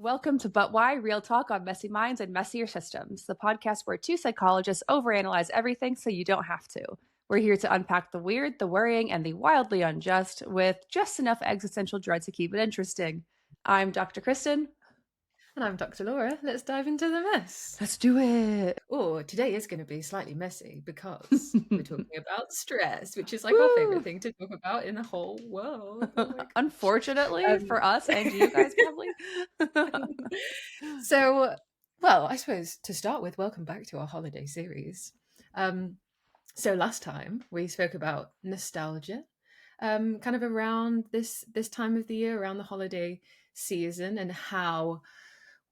Welcome to But Why? Real talk on messy minds and messier systems, the podcast where two psychologists overanalyze everything so you don't have to. We're here to unpack the weird, the worrying, and the wildly unjust with just enough existential dread to keep it interesting. I'm Dr. Kristin. And I'm Dr. Laura. Let's dive into the mess. Let's do it. Oh, today is going to be slightly messy because we're talking about stress, which is like our Woo! favorite thing to talk about in the whole world. Oh my gosh. Unfortunately for us and you guys, probably. So, well, I suppose to start with, welcome back to our holiday series. So last time we spoke about nostalgia, kind of around this time of the year, around the holiday season, and how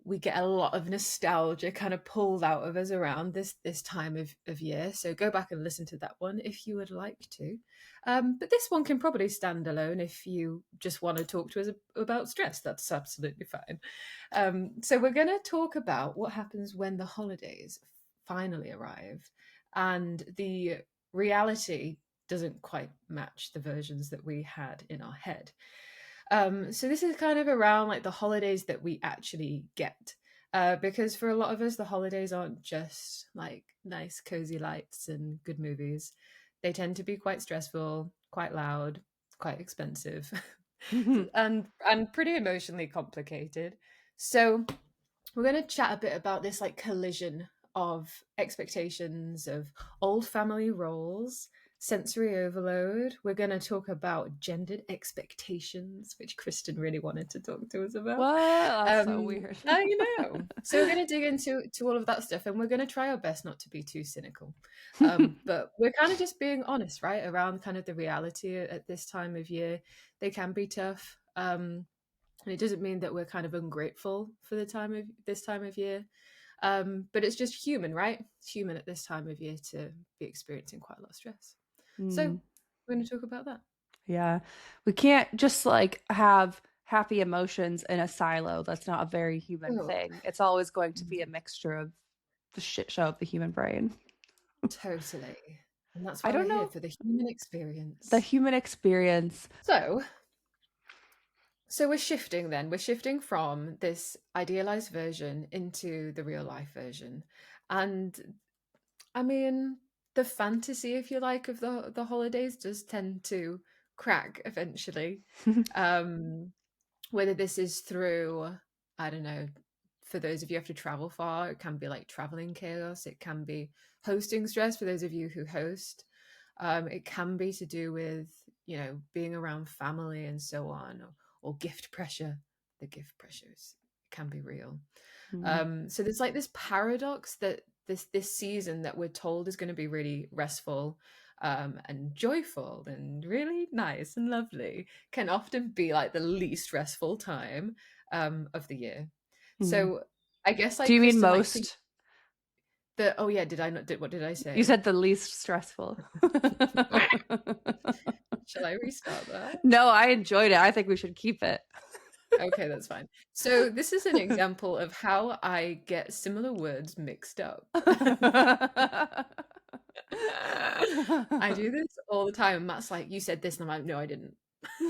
we get a lot of nostalgia kind of pulled out of us around this time of year. So go back and listen to that one if you would like to. But this one can probably stand alone if you just want to talk to us about stress. That's absolutely fine. So we're going to talk about what happens when the holidays finally arrive and the reality doesn't quite match the versions that we had in our head. So this is kind of around like the holidays that we actually get. Because for a lot of us, the holidays aren't just like nice, cozy lights and good movies. They tend to be quite stressful, quite loud, quite expensive, and pretty emotionally complicated. So we're going to chat a bit about this like collision of expectations, of old family roles, sensory overload. We're going to talk about gendered expectations, which Kristin really wanted to talk to us about. What? That's so weird. I know. So we're going to dig into all of that stuff, and we're going to try our best not to be too cynical. But we're kind of just being honest, right, around kind of the reality at this time of year. They can be tough. And it doesn't mean that we're kind of ungrateful for this time of year. But it's just human, right? It's human at this time of year to be experiencing quite a lot of stress. So we're going to talk about that. Yeah. We can't just like have happy emotions in a silo. That's not a very human thing. It's always going to be a mixture of the shit show of the human brain. Totally. And that's why we're here, for the human experience. The human experience. So we're shifting then. We're shifting from this idealized version into the real life version. And I mean, the fantasy, if you like, of the holidays does tend to crack eventually. Whether this is through, I don't know, for those of you who have to travel far, it can be like traveling chaos. It can be hosting stress for those of you who host. It can be to do with, being around family and so on, or gift pressure. The gift pressures can be real. So there's like this paradox that this season that we're told is going to be really restful and joyful and really nice and lovely can often be like the least restful time of the year. So I guess like, do you mean Kristin, most? Oh yeah, what did I say? You said the least stressful. Shall I restart that? No, I enjoyed it. I think we should keep it. Okay, that's fine. So this is an example of how I get similar words mixed up. I do this all the time. Matt's like, you said this, and I'm like, no, I didn't.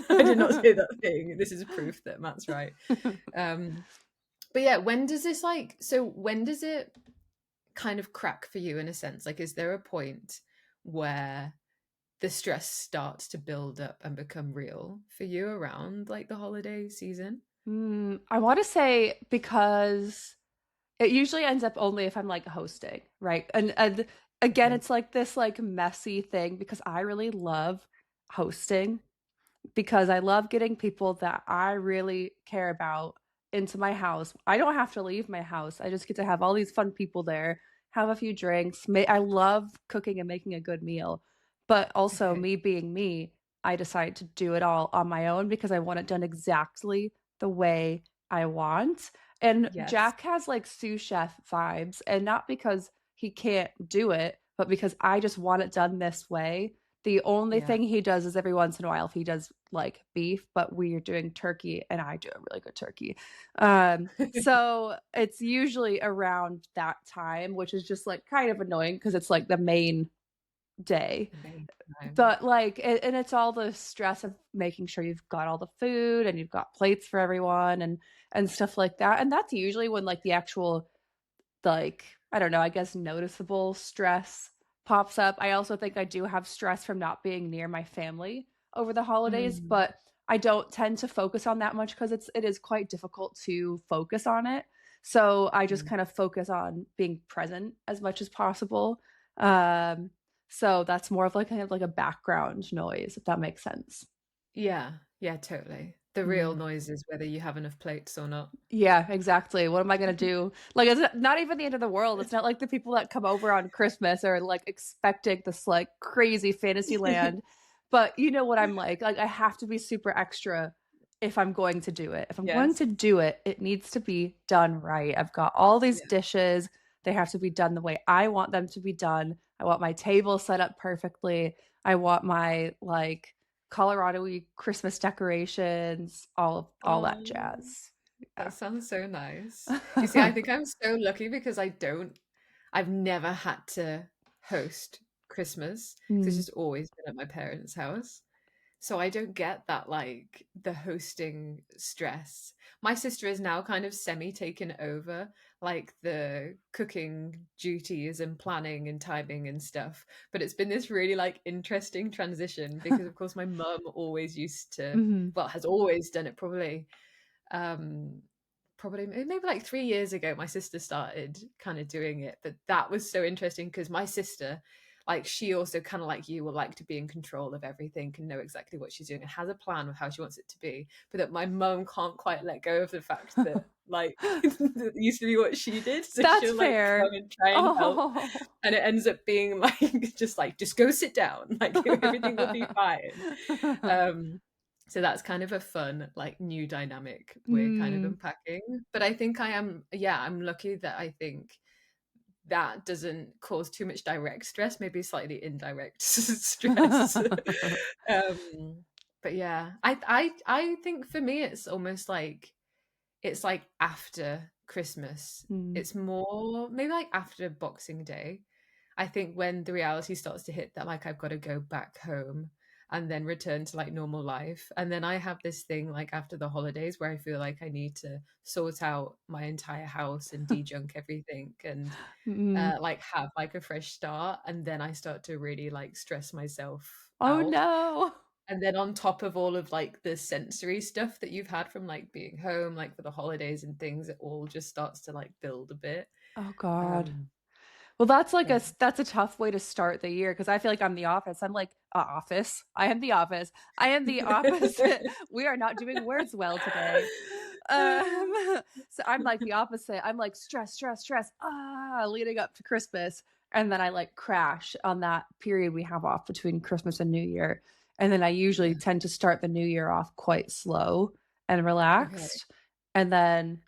I did not say that thing. This is proof that Matt's right. But yeah, when does it kind of crack for you in a sense? Like, is there a point where the stress starts to build up and become real for you around like the holiday season? I want to say because it usually ends up only if I'm like hosting, right? And again, it's like this like messy thing because I really love hosting because I love getting people that I really care about into my house. I don't have to leave my house. I just get to have all these fun people there, have a few drinks. I love cooking and making a good meal. But also me being me, I decide to do it all on my own because I want it done exactly the way I want. And Jack has like sous chef vibes, and not because he can't do it, but because I just want it done this way. The only thing he does is every once in a while, if he does like beef, but we're doing turkey and I do a really good turkey. So it's usually around that time, which is just like kind of annoying because it's like the main day. Amazing time. But like, and it's all the stress of making sure you've got all the food and you've got plates for everyone and stuff like that. And that's usually when like the actual, like, I don't know, I guess noticeable stress pops up. I also think I do have stress from not being near my family over the holidays, Mm, but I don't tend to focus on that much because it is quite difficult to focus on it. So I just mm. kind of focus on being present as much as possible. Um, so that's more of like kind of like a background noise, if that makes sense. Yeah, yeah, totally. The real Mm. noise is whether you have enough plates or not. Yeah, exactly. What am I gonna do? Like, it's not even the end of the world. It's not like the people that come over on Christmas are like expecting this like crazy fantasy land. But you know what I'm like? Like, I have to be super extra if I'm going to do it. If I'm going Yes. to do it, it needs to be done right. I've got all these Yeah. dishes. They have to be done the way I want them to be done. I want my table set up perfectly. I want my like Colorado-y Christmas decorations, all that Oh, jazz. that Yeah. sounds so nice. You see, I think I'm so lucky because I've never had to host Christmas because Mm. it's just always been at my parents' house. So I don't get that, like, the hosting stress. My sister is now kind of semi taken over like the cooking duties and planning and timing and stuff. But it's been this really like interesting transition because of course my mum always used to, Mhm. well, has always done it um probably maybe like 3 years ago my sister started kind of doing it, but that was so interesting because my sister, like, she also kind of like you will like to be in control of everything and know exactly what she's doing and has a plan of how she wants it to be, but that my mum can't quite let go of the fact that like that used to be what she did, so That's she'll like come fair. and try and help, Oh. and it ends up being like just like just go sit down, like everything will be fine. um so that's kind of a fun, like, new dynamic we're kind of Mm. unpacking. But I think yeah, I'm lucky that I think that doesn't cause too much direct stress, maybe slightly indirect stress. um, but yeah, I think for me it's almost like it's like after Christmas. Mm. It's more maybe like after Boxing Day. I think when the reality starts to hit that like I've got to go back home and then return to like normal life. And then I have this thing like after the holidays where I feel like I need to sort out my entire house and de-junk everything and Mm. like have like a fresh start. And then I start to really like stress myself Oh out. no. And then on top of all of like the sensory stuff that you've had from like being home, like for the holidays and things, it all just starts to like build a bit. Oh god. Um, Well, that's like yeah. that's a tough way to start the year because I feel like I'm the office. I'm like office. I am the office. I am the opposite. We are not doing words well today. So I'm like the opposite. I'm like stress, stress, stress. Leading up to Christmas, and then I like crash on that period we have off between Christmas and New Year, and then I usually Yeah. tend to start the New Year off quite slow and Okay. relaxed, and then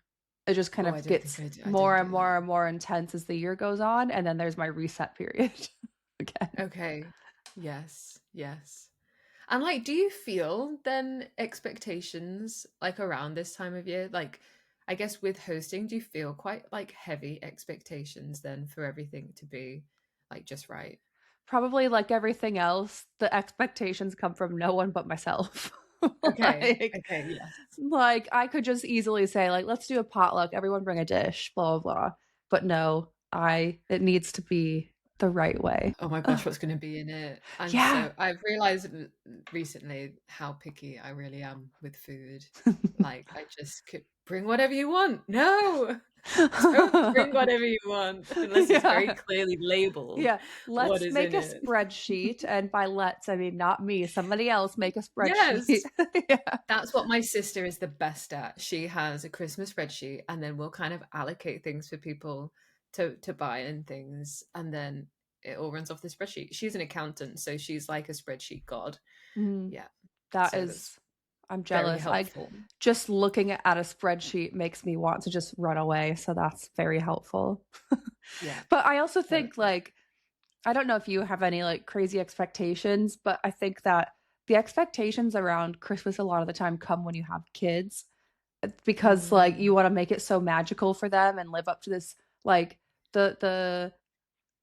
it just kind Oh, I of don't think gets I don't more do and that. more and more intense as the year goes on, and then there's my reset period again. Okay. Yes. Yes. And like, do you feel then expectations like around this time of year? Like, I guess with hosting, do you feel quite like heavy expectations then for everything to be like just right? Probably like everything else, the expectations come from no one but myself. Okay. like Okay. Yes. like I could just easily say like let's do a potluck, everyone bring a dish, blah blah blah. But no, I it needs to be the right way. Oh my gosh, what's going to be in it? And Yeah. so I've realized recently how picky I really am with food. Like, I just could bring whatever you want. No, don't bring whatever you want unless it's very yeah. clearly labeled Yeah, what let's is make in a it. spreadsheet, and by let's, I mean not me, somebody else make a spreadsheet. Yes, Yeah. that's what my sister is the best at. She has a Christmas spreadsheet, and then we'll kind of allocate things for people to buy and things, and then it all runs off the spreadsheet. She's an accountant, so she's like a spreadsheet god. Mhm. Yeah, That so that's is I'm very jealous. I helpful. just looking at a spreadsheet makes me want to just run away, so that's very helpful. Yeah, But I also think totally. like I don't know if you have any like crazy expectations, but I think that the expectations around Christmas a lot of the time come when you have kids because like you Mm, want to make it so magical for them and live up to this like the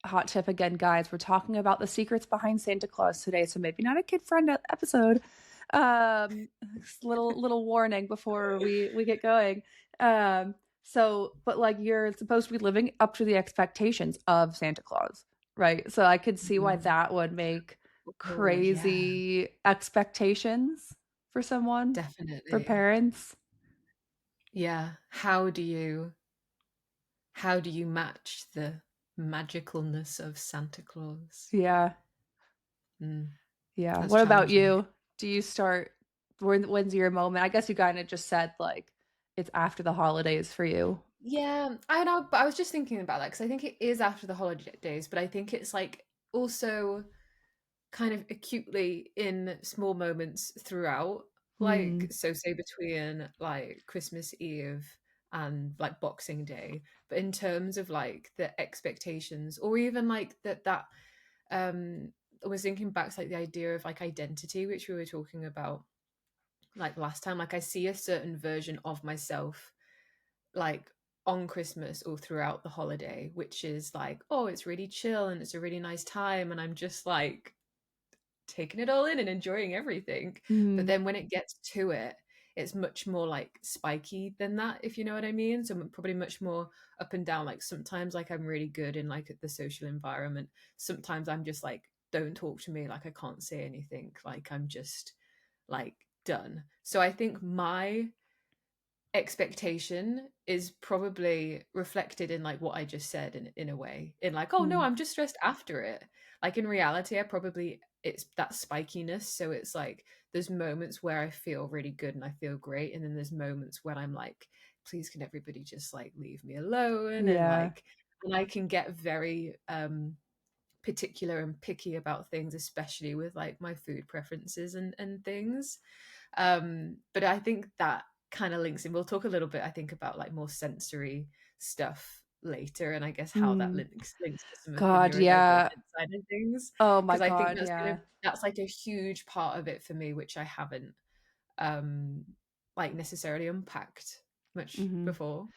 hot tip again, guys. We're talking about the secrets behind Santa Claus today, so maybe not a kid friend episode. Little warning before we get going. But like you're supposed to be living up to the expectations of Santa Claus, right? So I could see why Mm. that would make Oh, yeah, crazy expectations for someone, for definitely. parents. Yeah. How do you match the magicalness of Santa Claus? Yeah. Mm, Yeah. that's What about challenging. you? Do you start when's your moment? I guess you kind of just said like it's after the holidays for you. Yeah, I know, but I was just thinking about that because I think it is after the holidays, but I think it's like also kind of acutely in small moments throughout. Like, Hmm. so say between like Christmas Eve and like Boxing Day, but in terms of like the expectations or even like that um I was thinking back to like the idea of like identity, which we were talking about like last time. Like I see a certain version of myself like on Christmas or throughout the holiday, which is like, oh, it's really chill and it's a really nice time. And I'm just like taking it all in and enjoying everything. But Hmm. then when it gets to it, it's much more like spiky than that, if you know what I mean. So probably much more up and down. Like sometimes like I'm really good in like the social environment. Sometimes I'm just like, don't talk to me, like I can't say anything. Like I'm just like done. So I think my expectation is probably reflected in like what I just said in a way, in like, oh no, Hmm. I'm just stressed after it. Like in reality, I probably it's that spikiness. So it's like there's moments where I feel really good and I feel great. And then there's moments when I'm like, please can everybody just like leave me alone? Yeah. And I can get very particular and picky about things, especially with like my food preferences and things. But I think that kind of links in. We'll talk a little bit, I think, about like more sensory stuff later, and I guess how that Hmm. links to some of the God, yeah. neurodivergent side of things, Oh my because I think God, yeah. that's like a huge part of it for me, which I haven't um like necessarily unpacked much Hmm. before.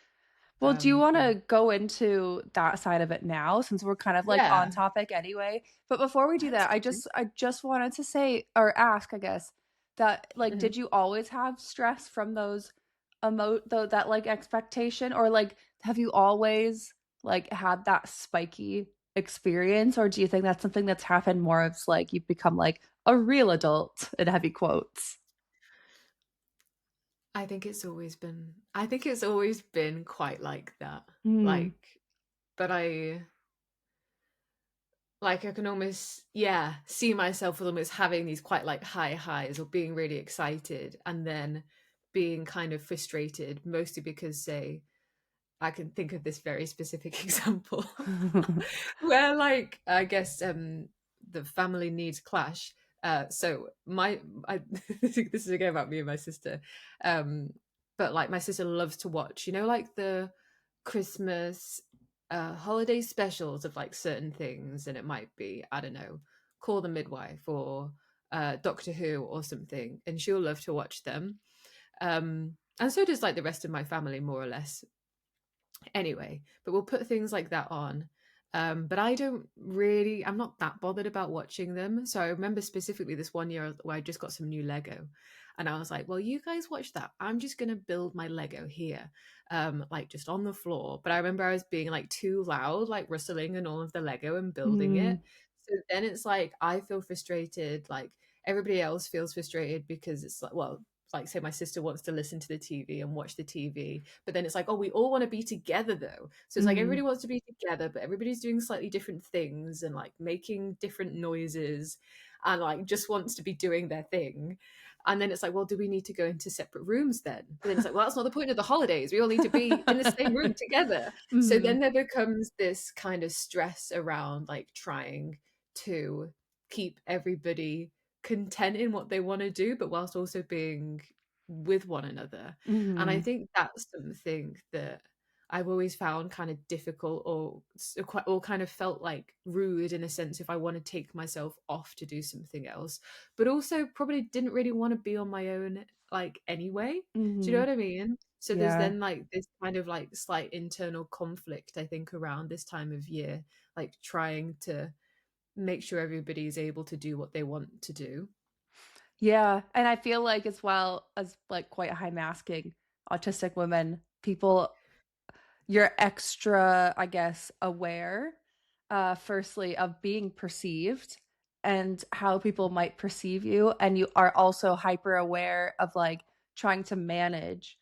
Well, do you want Yeah. to go into that side of it now since we're kind of like on Yeah. topic anyway? But before we do Let's that, do it. I just wanted to say or ask, I guess, that like Mhm. did you always have stress from those that like expectation or like have you always like had that spiky experience or do you think that's something that's happened more of like you've become like a real adult in heavy quotes? I think it's always been quite like that. Mm. Like, but I can almost, yeah, see myself as almost having these quite like high highs or being really excited and then being kind of frustrated, mostly because, say, I can think of this very specific example where, like, I guess the family needs clash. So I this is again about me and my sister, um, but like my sister loves to watch, you know, like the Christmas holiday specials of like certain things, and it might be, I don't know, Call the Midwife or Doctor Who or something, and she'll love to watch them. And so does like the rest of my family, more or less. Anyway, but we'll put things like that on. But I'm not that bothered about watching them. So I remember specifically this one year where I just got some new Lego. And I was like, well, you guys watch that. I'm just going to build my Lego here, like just on the floor. But I remember I was being like too loud, like rustling and all of the Lego and building it. Mm. So then it's like I feel frustrated, like everybody else feels frustrated because it's like, well, like say my sister wants to listen to the TV and watch the TV, but then it's like, oh, we all want to be together though. So it's like Mm. everybody wants to be together, but everybody's doing slightly different things and like making different noises and like just wants to be doing their thing. And then it's like, well, do we need to go into separate rooms then? But then it's like, well, that's not the point of the holidays. We all need to be in the same room together. So Mhm. then there becomes this kind of stress around like trying to keep everybody content in what they want to do, but whilst also being with one another. And I Mhm. think that's something that I've always found kind of difficult, or kind of felt like rude in a sense if I want to take myself off to do something else, but also probably didn't really want to be on my own like anyway. Do you know Mm-hmm. what I mean? So there's Yeah. then like this kind of like slight internal conflict, I think, around this time of year, like trying to make sure everybody is able to do what they want to do. Yeah. And I feel like as well as like quite high masking autistic women, people you're extra, I guess, aware, firstly, of being perceived and how people might perceive you. And you are also hyper aware of like trying to manage,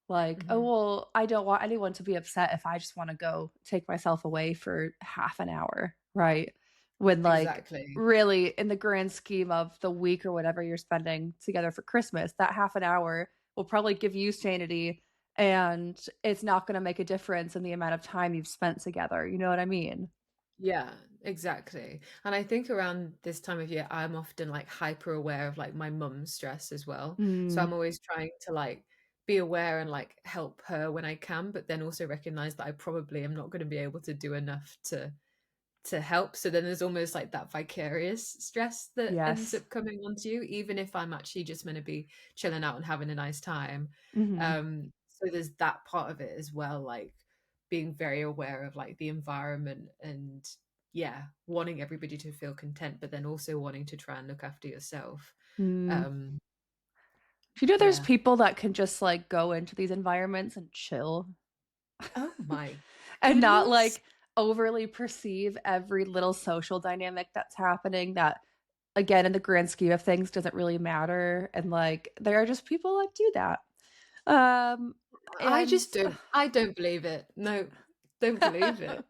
like, oh, Hmm. well, I don't want anyone to be upset if I just want to go take myself away for half an hour, right? When, like, Exactly. really, in the grand scheme of the week or whatever you're spending together for Christmas, that half an hour will probably give you sanity and it's not going to make a difference in the amount of time you've spent together. You know what I mean? Yeah, exactly. And I think around this time of year, I'm often like hyper aware of like my mum's stress as well. So Mm, I'm always trying to like be aware and like help her when I can, but then also recognize that I probably am not going to be able to do enough to help. So then there's almost like that vicarious stress that ends yes. up coming onto you, even if I'm actually just going to be chilling out and having a nice time. Hmm. So there's that part of it as well, like being very aware of like the environment and yeah, wanting everybody to feel content, but then also wanting to try and look after yourself. Mm. Um, Do you know there's yeah. people that can just like go into these environments and chill Oh my and not goodness. like overly perceive every little social dynamic that's happening that again in the grand scheme of things doesn't really matter and like there are just people that do that. I And just I don't believe it. No, don't believe it.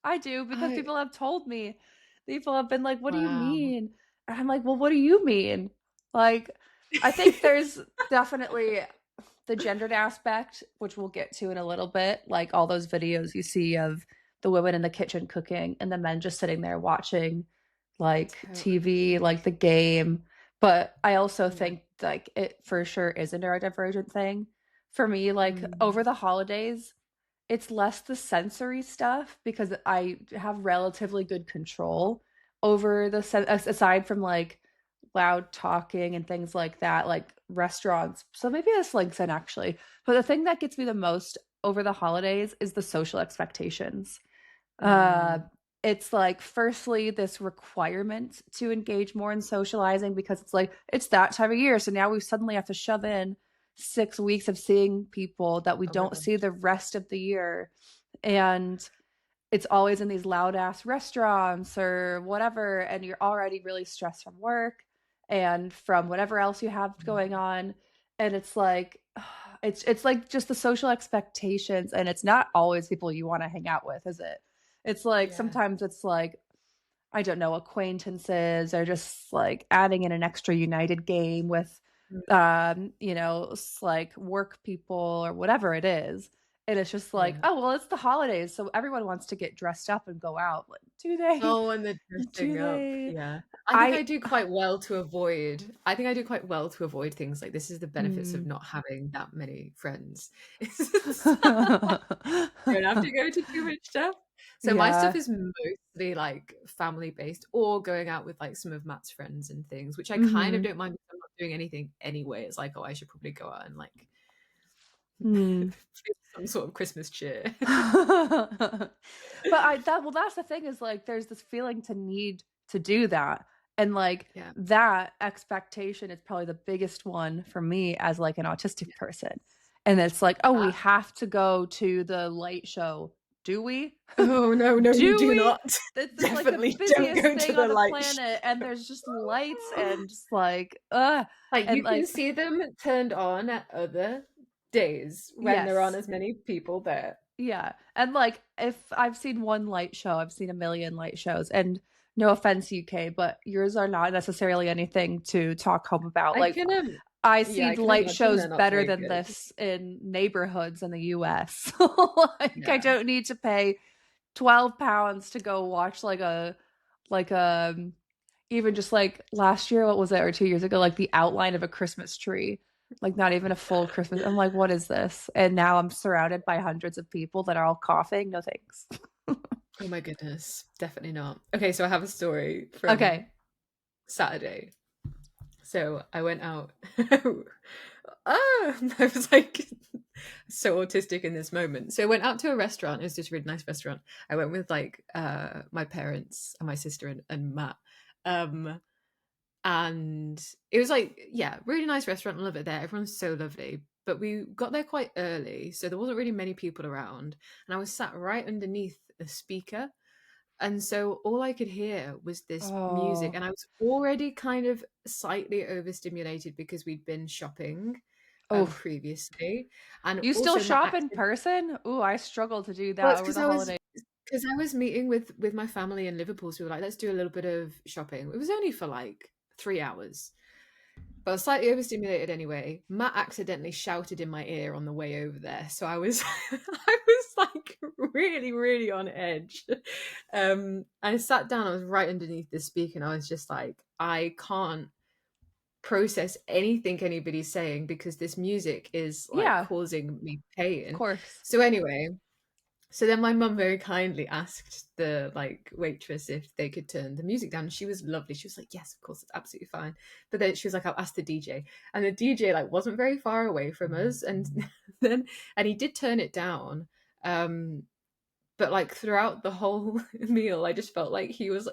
I do because I people have told me. People have been like, "What do you Wow. mean?" And I'm like, "Well, what do you mean?" Like, I think there's definitely the gendered aspect, which we'll get to in a little bit, like all those videos you see of the women in the kitchen cooking and the men just sitting there watching like TV, Totally. like the game. But I also Yeah. think like it for sure is a neurodivergent thing. For me, like over Mm. the holidays, it's less the sensory stuff because I have relatively good control over the aside from like loud talking and things like that, like restaurants. So maybe this links in actually. But the thing that gets me the most over the holidays is the social expectations. Uh, Mm. it's like, firstly, this requirement to engage more in socializing because it's like, it's that time of year. So now we suddenly have to shove in 6 weeks of seeing people that we Oh my don't see gosh. the rest of the year. And it's always in these loud ass restaurants or whatever. And you're already really stressed from work and from whatever else you have going Mm. on. And it's like, it's like just the social expectations and it's not always people you want to hang out with, is it? It's like Yeah. sometimes it's like I don't know, acquaintances or just like adding in an extra United game with, Mm. like work people or whatever it is. And it's just like, Yeah. oh, well, it's the holidays. So everyone wants to get dressed up and go out. Like, do they? Oh, and the dressing Do up. they? Yeah. I, I think I do quite well to avoid things like this is the benefits of mm. not having that many friends. It's you don't have to go to too much stuff. So my stuff Yeah. is mostly like family based or going out with like some of Matt's friends and things, which I kind of Hmm. don't mind if I'm not doing anything anyway. It's like, oh, I should probably go out and like Hmm. feel some sort of Christmas cheer. But that's the thing is like there's this feeling to need to do that. And like Yeah. that expectation is probably the biggest one for me as like an autistic person. And it's like, oh, we Uh, have to go to the light show. Do we? oh no, no, you Do do we? not. This is like the Definitely don't busiest go to thing the on the light planet, and there's just lights show. and just like, Like and you can like, see them turned on at other days when there aren't yes. as many people there. Yeah. And like if I've seen one light show, I've seen a million light shows. And no offense, UK, but yours are not necessarily anything to talk home about. I Like can I yeah, see I can light imagine shows they're not better very than good. this in neighborhoods in the US. Like I Yeah. don't need to pay £12 to go watch like even just like last year, what was it, or 2 years ago, like the outline of a Christmas tree. Like not even a full Christmas. I'm like, what is this? And now I'm surrounded by hundreds of people that are all coughing. No thanks. Oh my goodness, definitely not. Okay, so I have a story from Okay. Saturday. So I went out. I was like so autistic in this moment. So I went out to a restaurant. It was just a really nice restaurant. I went with like my parents and my sister and Matt. Um and it was like, yeah, really nice restaurant. I love it there. Everyone's so lovely. But we got there quite early, so there wasn't really many people around. And I was sat right underneath a speaker, and so all I could hear was this music, Oh, and I was already kind of slightly overstimulated because we'd been shopping oh, previously. And you still also my shop in active, person? Ooh, I struggle to do well, that it's over because the holidays. I was meeting with my family in Liverpool, so we were like, let's do a little bit of shopping. It was only for like 3 hours. But I was slightly overstimulated anyway. Matt accidentally shouted in my ear on the way over there, so I was I was like really, really on edge. I sat down. I was right underneath the speaker, and I was just like, I can't process anything anybody's saying because this music is like Yeah, causing me of pain. course. So anyway, so then my mum very kindly asked the like waitress if they could turn the music down. She was lovely. She was like, "Yes, of course, it's absolutely fine." But then she was like, "I'll ask the DJ." And the DJ like wasn't very far away from us, and then and he did turn it down. Um, but like throughout the whole meal I just felt like he was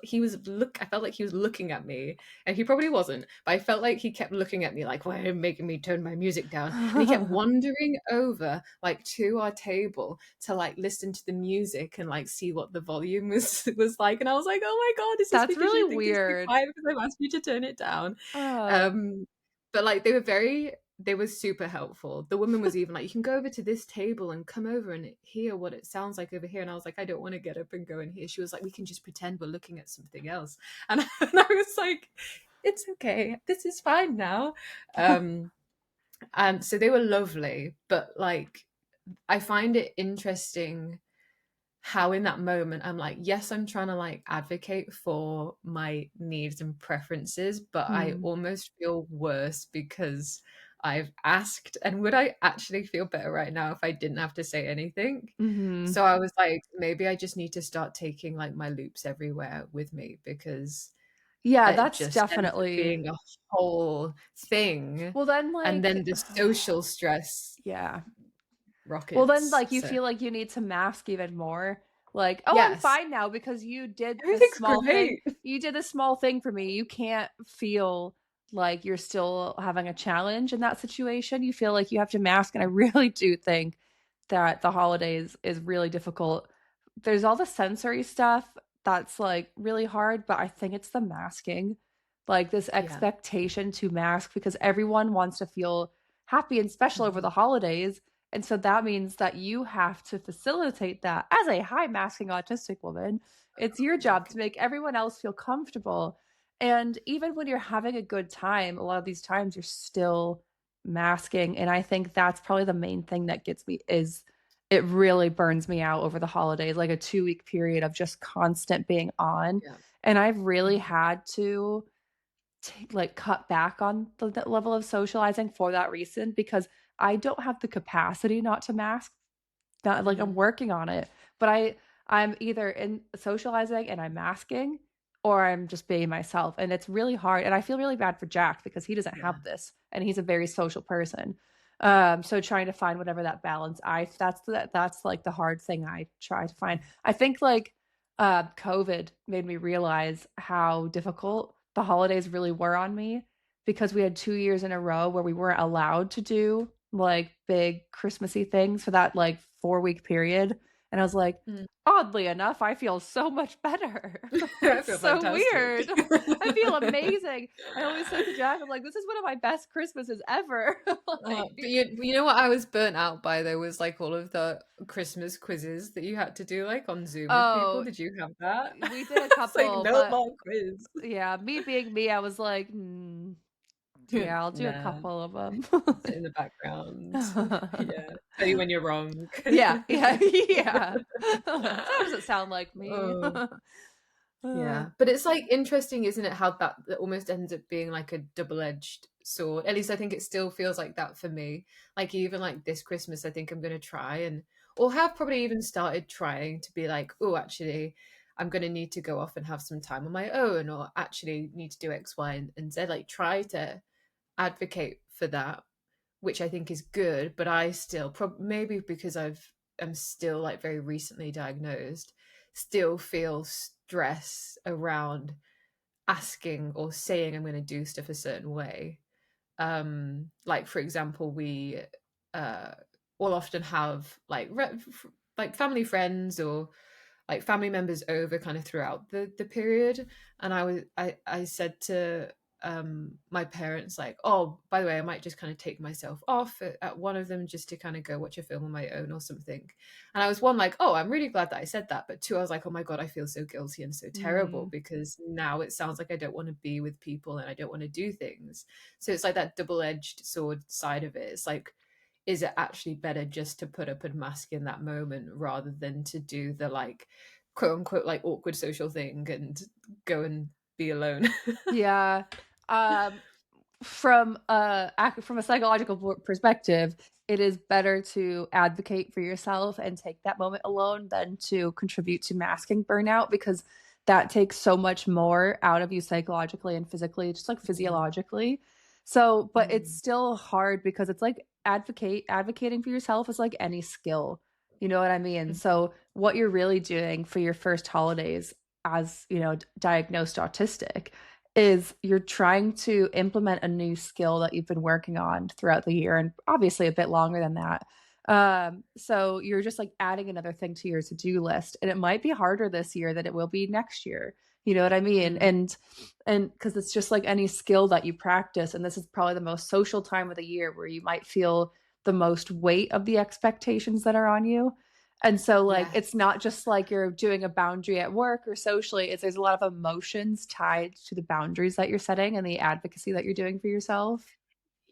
look I felt like he was looking at me, and he probably wasn't, but I felt like he kept looking at me like, why are you making me turn my music down? And he kept wandering over like to our table to like listen to the music and like see what the volume was like. And I was like, oh my god, is this That's because you really think it's too weird. quiet because I've asked you to turn it down? Uh, um but like they were super helpful. The woman was even like, you can go over to this table and come over and hear what it sounds like over here. And I was like, I don't want to get up and go in here. She was like, we can just pretend we're looking at something else. And, and I was like, it's okay. This is fine now. Um, and so they were lovely. But like, I find it interesting how in that moment I'm like, yes, I'm trying to like advocate for my needs and preferences, but I hmm. almost feel worse because I've asked. And would I actually feel better right now if I didn't have to say anything? Hmm. So I was like, maybe I just need to start taking like my loops everywhere with me, because Yeah, it that's just ends up definitely. being a whole thing. Well, then, And then like, the social stress yeah. Well, then, rockets. like, you So feel like you need to mask even more. Like, oh, I'm yes, fine now because you did this everything's small thing. great. You did this small thing for me. You can't feel like you're still having a challenge in that situation. You feel like you have to mask. And I really do think that the holidays is really difficult. There's all the sensory stuff that's like really hard, but I think it's the masking, like this Yeah. expectation to mask because everyone wants to feel happy and special over Mhm. the holidays. And so that means that you have to facilitate that as a high masking autistic woman. It's your Oh my job to make everyone else feel comfortable. And even when you're having a good time, a lot of these times you're still masking. And I think that's probably the main thing that gets me is it really burns me out over the holidays, like a 2 week period of just constant being on. Yeah. And I've really Mhm. had to like cut back on the level of socializing for that reason because I don't have the capacity not to mask. Not like I'm Mhm. working on it, but I'm either in socializing and I'm masking or I'm just being myself. And it's really hard. And I feel really bad for Jack because he doesn't Yeah. have this and he's a very social person. So trying to find whatever that balance that's like the hard thing I try to find. I think like COVID made me realize how difficult the holidays really were on me because we had 2 years in a row where we weren't allowed to do like big Christmassy things for that like 4 week period. And I was like, Mm. oddly enough, I feel so much better. I It's feel so fantastic. weird. I feel amazing. I always say to Jack, I'm like, this is one of my best Christmases ever. Like, But you know what I was burnt out by though was like all of the Christmas quizzes that you had to do like on Zoom with people. oh, Did you have that? we did a It's like couple, no but more quiz. yeah, me being me, I was like, yeah, I'll do a Nah, couple of them. sit in the background. Yeah, tell you when you're wrong. Yeah, yeah, yeah. That doesn't sound like me. Oh. Uh, Yeah, but it's like interesting, isn't it, how that almost ends up being like a double-edged sort. At least I think it still feels like that for me. Like even like this Christmas, I think I'm going to try and, or have probably even started trying to be like, oh, actually, I'm going to need to go off and have some time on my own, or actually need to do X, Y, and Z. Like try to advocate for that, which I think is good. But I still, maybe because I'm still like very recently diagnosed, still feel stress around asking or saying I'm going to do stuff a certain way. Like for example, we uh will often have like like family friends or like family members over kind of throughout the period, and I said to my parents like, oh, by the way, I might just kind of take myself off at one of them just to kind of go watch a film on my own or something. And I was one like, oh, I'm really glad that I said that, but two, I was like, oh my god, I feel so guilty and so terrible Mm. because now it sounds like I don't want to be with people and I don't want to do things. So it's like that double-edged sword side of it. It's like, is it actually better just to put up a mask in that moment rather than to do the like quote unquote like awkward social thing and go and be alone? Yeah. Um, from a psychological perspective, it is better to advocate for yourself and take that moment alone than to contribute to masking burnout, because that takes so much more out of you psychologically and physically, just like Mm, physiologically. So, but it's mm, still hard because it's like advocating for yourself is like any skill. You know what I mean? mm, So, what you're really doing for your first holidays as, diagnosed autistic is you're trying to implement a new skill that you've been working on throughout the year and obviously a bit longer than that. So you're just like adding another thing to your to-do list, and it might be harder this year than it will be next year. You know what I mean? mm. And because it's just like any skill that you practice, and this is probably the most social time of the year where you might feel the most weight of the expectations that are on you. And so like Yes. it's not just like you're doing a boundary at work or socially, it's there's a lot of emotions tied to the boundaries that you're setting and the advocacy that you're doing for yourself.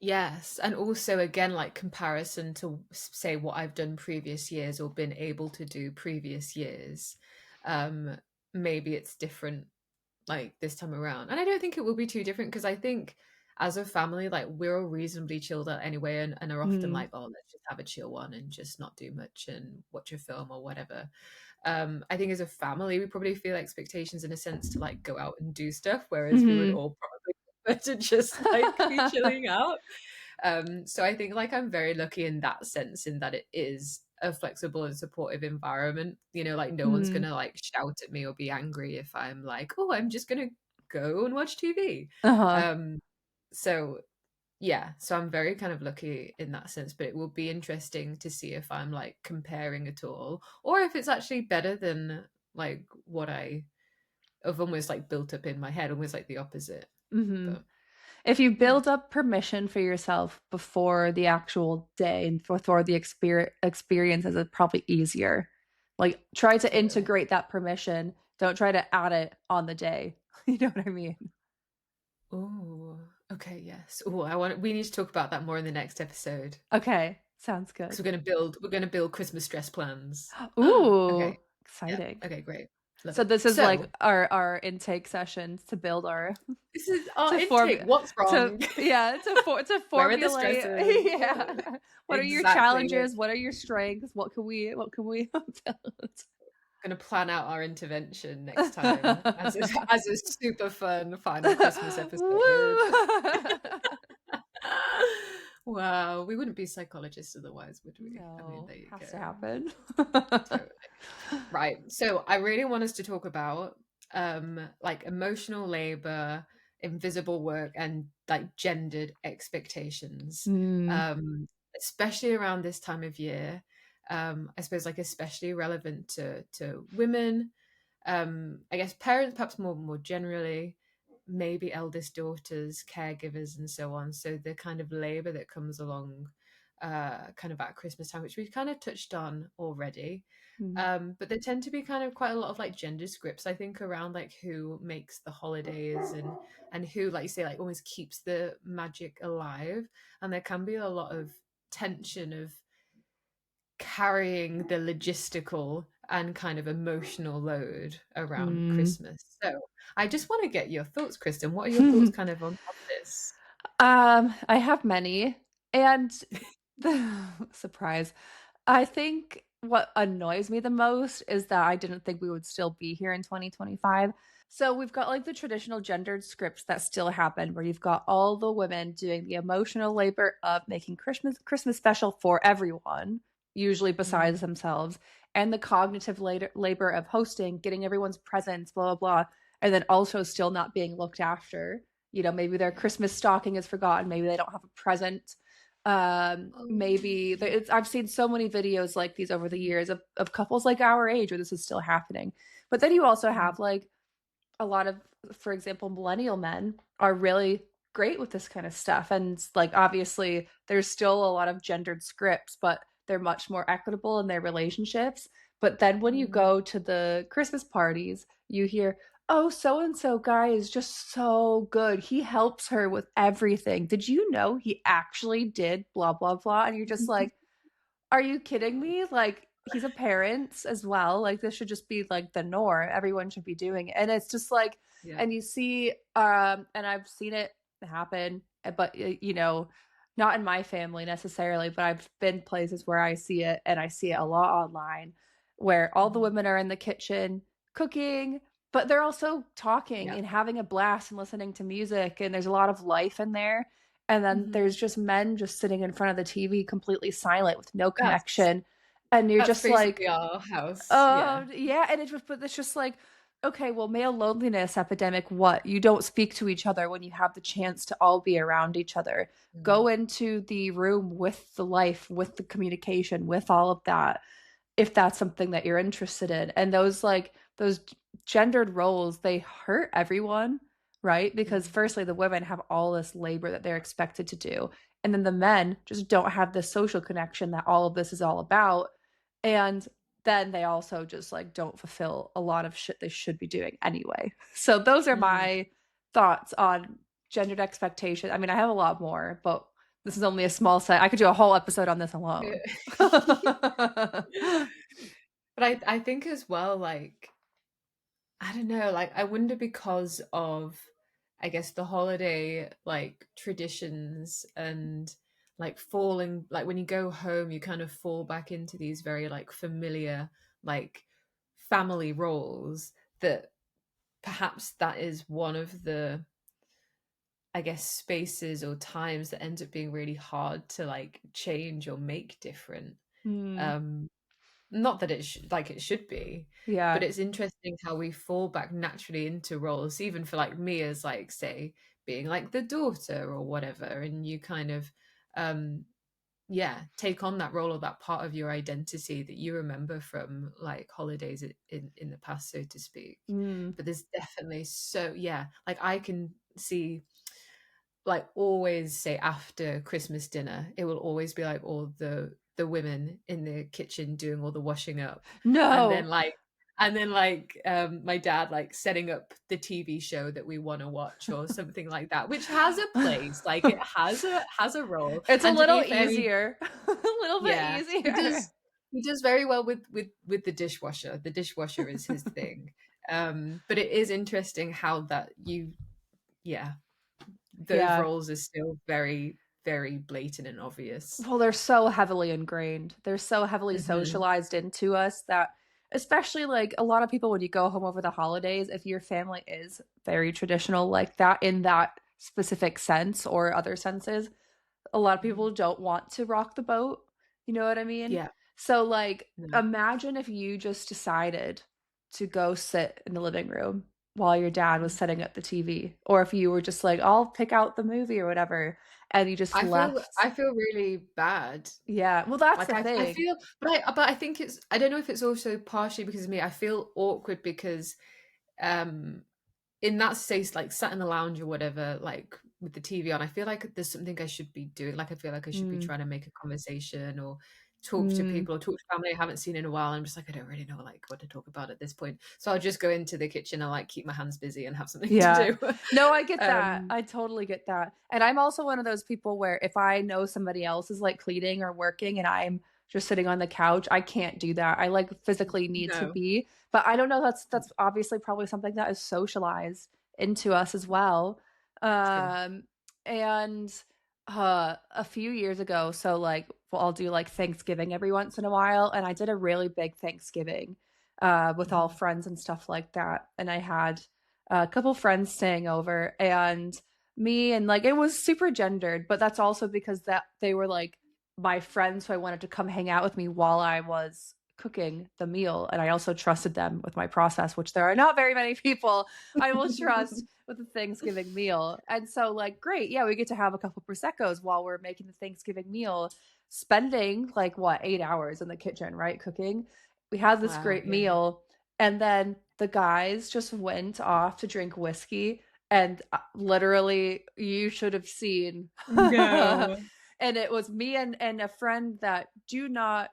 Yes, and also again like comparison to say what I've done previous years or been able to do previous years. um Maybe it's different like this time around. And I don't think it will be too different because I think as a family, like we're all reasonably chilled out anyway, and are often Mm, like, oh, let's just have a chill one and just not do much and watch a film or whatever. I think as a family, we probably feel expectations in a sense to like go out and do stuff, whereas we would mhm. all probably prefer to just like be chilling out. So I think like I'm very lucky in that sense, in that it is a flexible and supportive environment. You know, like no one's Mm. gonna like shout at me or be angry if I'm like, oh, I'm just gonna go and watch TV. Uh-huh. Um, so yeah, so I'm very kind of lucky in that sense, but it will be interesting to see if I'm like comparing at all, or if it's actually better than like what I have almost like built up in my head, almost like the opposite. Mhm. But If you yeah, build up permission for yourself before the actual day and before the experiences, it's probably easier. Like try to totally. integrate that permission. Don't try to add it on the day. You know what I mean? Oh, okay, yes. Oh, I want. We need to talk about that more in the next episode Okay, sounds because good. we're gonna build Christmas stress plans. Ooh, Okay, yeah. exciting. Okay, great. Love So it. this is like So our intake sessions to build our this is our to form intake. What's to wrong? yeah to Where are the formulate stresses? yeah. What are your Exactly. We're challenges? What are your strengths? What can we build? gonna plan out our intervention next time as as a super fun final Christmas episode. Woo! Wow, we wouldn't be psychologists otherwise, would we? I mean, No, there you has to go. happen. Totally. Right. So I really want us to talk about like emotional labor, invisible work, and like gendered expectations. Mm, Especially around this time of year. I suppose like especially relevant to women, I guess parents perhaps more generally, maybe eldest daughters, caregivers, and so on. So the kind of labor that comes along kind of at Christmas time, which we've kind of touched on already. mm, But there tend to be kind of quite a lot of like gender scripts, I think, around like who makes the holidays and who, like you say, like always keeps the magic alive. And there can be a lot of tension of carrying the logistical and kind of emotional load around mm. Christmas. So I just want to get your thoughts, Kristen. What are your thoughts kind of on this? I have many, and the surprise. I think what annoys me the most is that I didn't think we would still be here in 2025. So we've got like the traditional gendered scripts that still happen where you've got all the women doing the emotional labor of making Christmas special for everyone, usually besides Mm, themselves, and the cognitive labor of hosting, getting everyone's presents, blah blah blah, and then also still not being looked after. Maybe their yeah. Christmas stocking is forgotten, maybe they don't have a present. Oh, Maybe I've seen so many videos like these over the years of couples like our age where this is still happening. But then you also mm, have like a lot of, for example, millennial men are really great with this kind of stuff. And like, obviously, there's still a lot of gendered scripts, but they're much more equitable in their relationships. But then when you mm, go to the Christmas parties, you hear, oh, so and so guy is just so good. He helps her with everything. Did you know he actually did blah, blah, blah? And you're just like, are you kidding me? Like, he's a parent as well. Like, this should just be like the norm. Everyone should be doing it. And it's just like, yeah. and you see, and I've seen it happen, but not in my family necessarily, but I've been places where I see it, and I see it a lot online where all the Mhm. women are in the kitchen cooking, but they're also talking Yeah. and having a blast and listening to music, and there's a lot of life in there. And then Mhm. there's just men just sitting in front of the TV completely silent with no That's connection. And you're that's just like, basically our house. Yeah. oh, yeah. And it's just like, okay, well, male loneliness epidemic, what? You don't speak to each other when you have the chance to all be around each other. Mm, Go into the room with the life, with the communication, with all of that, if that's something that you're interested in. And those gendered roles, they hurt everyone, right? Because mm, firstly, the women have all this labor that they're expected to do, and then the men just don't have this social connection that all of this is all about. And then they also just like don't fulfill a lot of shit they should be doing anyway. So those are mm. my thoughts on gendered expectation. I mean, I have a lot more, but this is only a small set. I could do a whole episode on this alone. But I think as well, like, I don't know, like I wonder because of, I guess, the holiday like traditions and like falling, like when you go home, you kind of fall back into these very like familiar like family roles that perhaps that is one of the, I guess, spaces or times that ends up being really hard to like change or make different. Hmm. Um, Not that like it should be, but Yeah. it's interesting how we fall back naturally into roles, even for like me as like say being like the daughter or whatever, and you kind of um yeah, take on that role or that part of your identity that you remember from like holidays in the past, so to speak. Mm. But there's definitely so yeah, like I can see like always say after Christmas dinner, it will always be like all the women in the kitchen doing all the washing up, and then No. my dad like setting up the TV show that we want to watch or something like that, which has a place, like it has a role. It's a And to little be fair, easier. A little bit yeah, easier. he does very well with the dishwasher. The dishwasher is his thing. But it is interesting how that you yeah those Yeah. roles are still very, very blatant and obvious. Well, they're so heavily ingrained. They're so heavily Mhm. socialized into us that, especially like a lot of people, when you go home over the holidays, if your family is very traditional like that in that specific sense or other senses, a lot of Mhm. people don't want to rock the boat. You know what I mean? Yeah, So, like, no. imagine if you just decided to go sit in the living room while your dad was Mm. setting up the TV, or if you were just like, I'll pick out the movie or whatever, and you just I left. feel really bad. Yeah, well, that's Like the I thing. feel but I think it's I don't know if it's also partially because of me. I feel awkward because um in that space, like sat in the lounge or whatever, like with the TV on, I feel like there's something I should be doing. Like I feel like I should be Mm, trying to make a conversation or talk to mm, people or talk to family I haven't seen in a while. I'm just like, I don't really know like what to talk about at this point. So I'll just go into the kitchen and like keep my hands busy and have something to yeah. do. No, I get that. um I totally get that. And I'm also one of those people where if I know somebody else is like cleaning or working and I'm just sitting on the couch, I can't do that. I like physically need to no. be. But I don't know, that's obviously probably something that is socialized into us as well. True. Um and a few years ago, so like I'll do like Thanksgiving every once in a while, and I did a really big Thanksgiving with all Mhm. friends and stuff like that. And I had a couple friends staying over, and me, and like it was super gendered, but that's also because that they were like my friends who I wanted to come hang out with me while I was cooking the meal, and I also trusted them with my process, which there are not very many people I will trust with a Thanksgiving meal. And so, like, great, yeah, we get to have a couple Prosecco's while we're making the Thanksgiving meal, spending like what, 8 hours in the kitchen, right? Cooking. We had this Wow. great Yeah. meal, and then the guys just went off to drink whiskey. And literally, you should have seen. And No. it was me and a friend that do not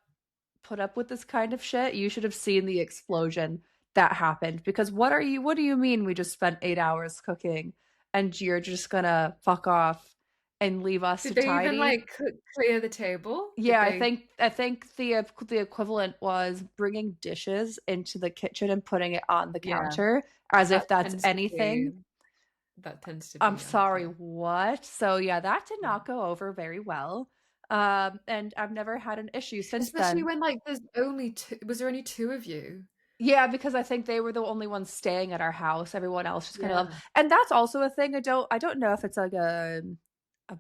put up with this kind of shit. You should have seen the explosion that happened, because what do you mean we just spent 8 hours cooking and you're just gonna fuck off and leave us to Did they even tidy? like clear the table? Did Yeah, they? I think the equivalent was bringing dishes into the kitchen and putting it on the Yeah, counter as if that that's tends to be anything. that tends to I'm be sorry, yeah. what? So yeah, that did Yeah. not go over very well. And I've never had an issue since Especially then. when like there's only two. Was there only two of you? Yeah, because I think they were the only ones staying at our house. Everyone else just kind of left. Yeah. And that's also a thing. I don't know if it's like a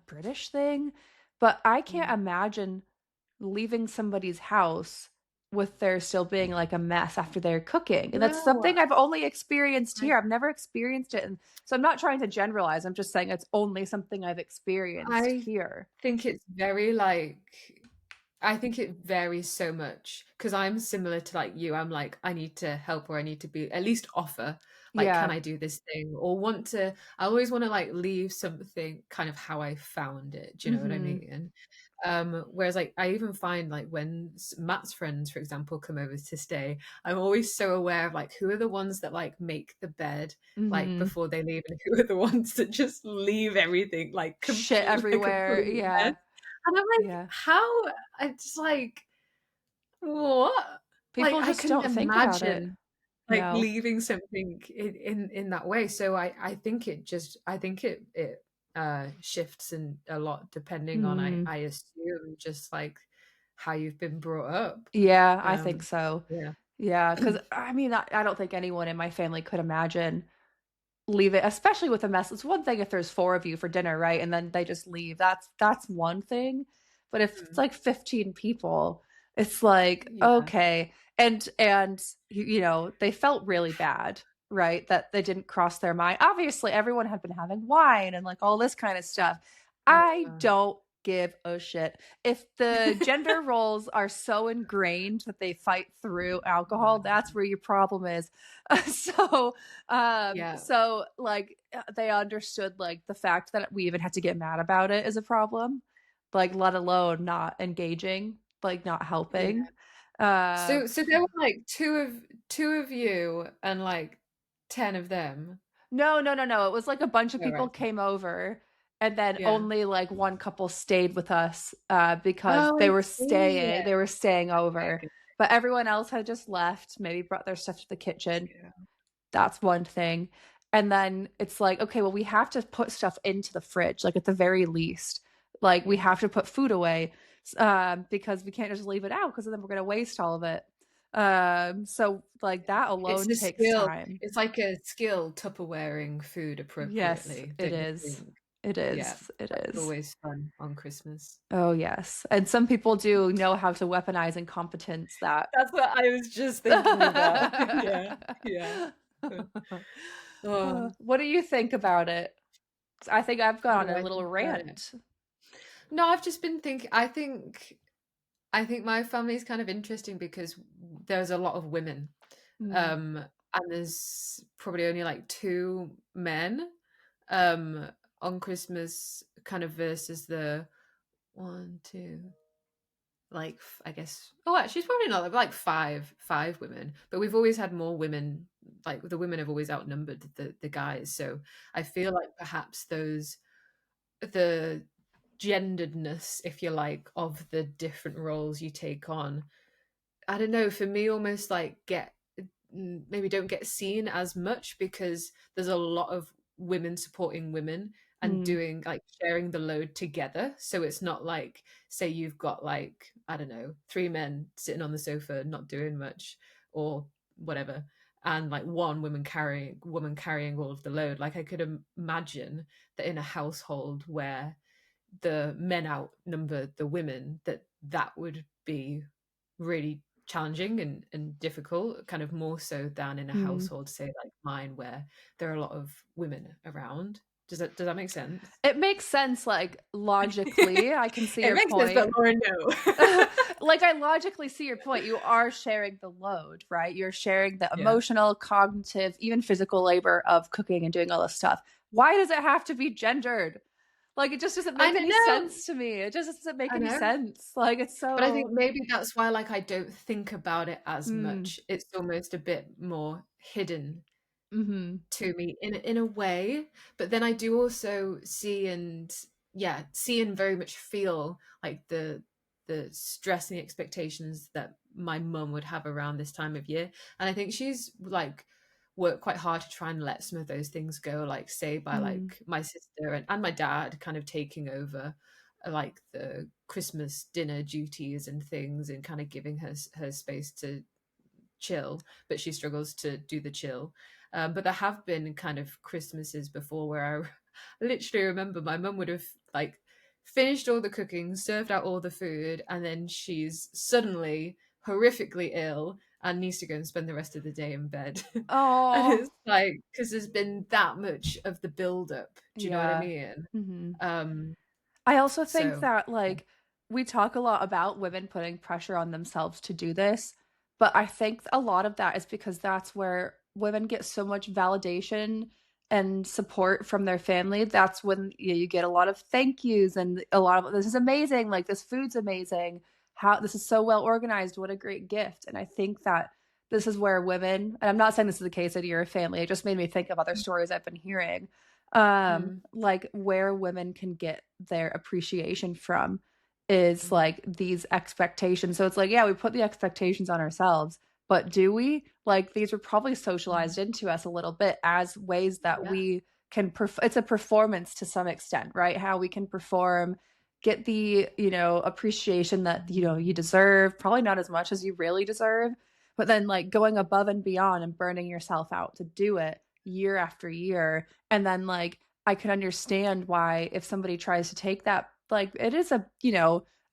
British thing, but I can't Mm. imagine leaving somebody's house with there still being like a mess after they're cooking. And that's No, something I've only experienced I here. I've never experienced it. And so I'm not trying to generalize. I'm just saying it's only something I've experienced I here. think it's very like I think it varies so much because I'm similar to like you. I'm like, I need to help or I need to be at least offer, like, can Yeah. I do this thing? Or want to, I always want to like leave something kind of how I found it. Do you know what I Mhm. mean? Whereas like I even find like when Matt's friends, for example, come over to stay, I'm always so aware of like who are the ones that like make the bed like Mhm. before they leave and who are the ones that just leave everything like Shit complete like a everywhere. complete mess. Yeah. And I'm like, Yeah. how? It's like, what? Like, People I just couldn't don't think about it. imagine like No. leaving something in that way. So I think it just I think it shifts in a lot depending on Mm. I assume just like how you've been brought up. Yeah, I think Um, so. yeah. Yeah, because I mean, I don't think anyone in my family could imagine leave it, especially with a mess. It's one thing if there's four of you for dinner, right? And then they just leave. That's one thing. But if it's Mm, like 15 people, it's like, yeah. okay. And you know, they felt really bad, right? That they didn't cross their mind. Obviously, everyone had been having wine and like all this kind of stuff. I Uh, don't give a shit. If the gender roles are so ingrained that they fight through alcohol, that's where your problem is. So yeah. so like they understood like the fact that we even had to get mad about it is a problem, like let alone not engaging, like not Yeah. helping. uh So there were like two of you and like 10 of them. no, no, no, no, it was like a bunch of Oh, people right. came over, and then Yeah. only like one couple stayed with us because Oh, I see. Yeah. they were staying over, Okay. but everyone else had just left, maybe brought their stuff to the kitchen. Yeah. That's one thing. And then it's like, okay, well, we have to put stuff into the fridge, like at the very least. Like we Yeah. have to put food away, because we can't just leave it out because then we're going to waste all of it. So like that It's alone a takes skill. time. It's like a skill Tupperwaring food Yes, appropriately, it don't you is. think? It Yeah, is. It that's is. always fun on Christmas. Oh, yes. And some people do know how to weaponize incompetence that. That's what I was just thinking about. Yeah, yeah. Oh, What do you think about it? 'Cause I think I've what gone do on a I little think about it? rant. No, I've just been thinking. I think my family is kind of interesting because there's a lot of women, Mm. um, and there's probably only like two men, um, on Christmas, kind of versus the one, two, like I guess. Oh, actually, it's probably not like five women, but we've always had more women. Like the women have always outnumbered the guys, so I feel like perhaps those the genderedness, if you like, of the different roles you take on. I don't know. For me, almost like get maybe don't get seen as much because there's a lot of women supporting women, and doing like sharing the load together. So it's not like, say you've got like, I don't know, three men sitting on the sofa not doing much or whatever, and like one woman carrying all of the load. Like I could imagine that in a household where the men outnumber the women, that would be really challenging and difficult, kind of more so than in a Mm. household, say like mine, where there are a lot of women around. Does that make sense? It makes sense, like, logically, I can see It your makes sense, but point. Laura, no. Like, I logically see your point. You are sharing the load, right? You're sharing the Yeah. emotional, cognitive, even physical labor of cooking and doing all this stuff. Why does it have to be gendered? Like, it just doesn't I make any know, sense to me. It just doesn't make I any know. sense. Like, it's But I think so maybe that's why, like, I don't think about it as mm, much. It's almost a bit more hidden mhm, to me in a way, but then I do also see and very much feel like the stress and the expectations that my mum would have around this time of year. And I think she's like worked quite hard to try and let some of those things go, like say by mm, like my sister and my dad kind of taking over like the Christmas dinner duties and things, and kind of giving her space to chill, but she struggles to do the chill. But there have been kind of Christmases before where I literally remember my mum would have like finished all the cooking, served out all the food, and then she's suddenly horrifically ill and needs to go and spend the rest of the day in bed. And oh, it's like, because there's been that much of the build up. Do you know what I yeah. mean? Mhm. Um, I also think so that yeah. like we talk a lot about women putting pressure on themselves to do this, but I think a lot of that is because that's where women get so much validation and support from their family. That's when you get a lot of thank yous and a lot of this is amazing, like this food's amazing. How this is so well organized, what a great gift. And I think that this is where women, and I'm not saying this is the case at your family, it just made me think of other stories I've been hearing Mm, like where women can get their appreciation from is mm, like these expectations. So it's like, yeah, we put the expectations on ourselves, but do we? Like these were probably mm. socialized into us a little bit as ways that Yeah. we can it's a performance to some extent, right? How we can perform, get the, appreciation that, you deserve, probably not as much as you really deserve, but then like going above and beyond and burning yourself out to do it year after year. And then like I can understand why if somebody tries to take that, like it is a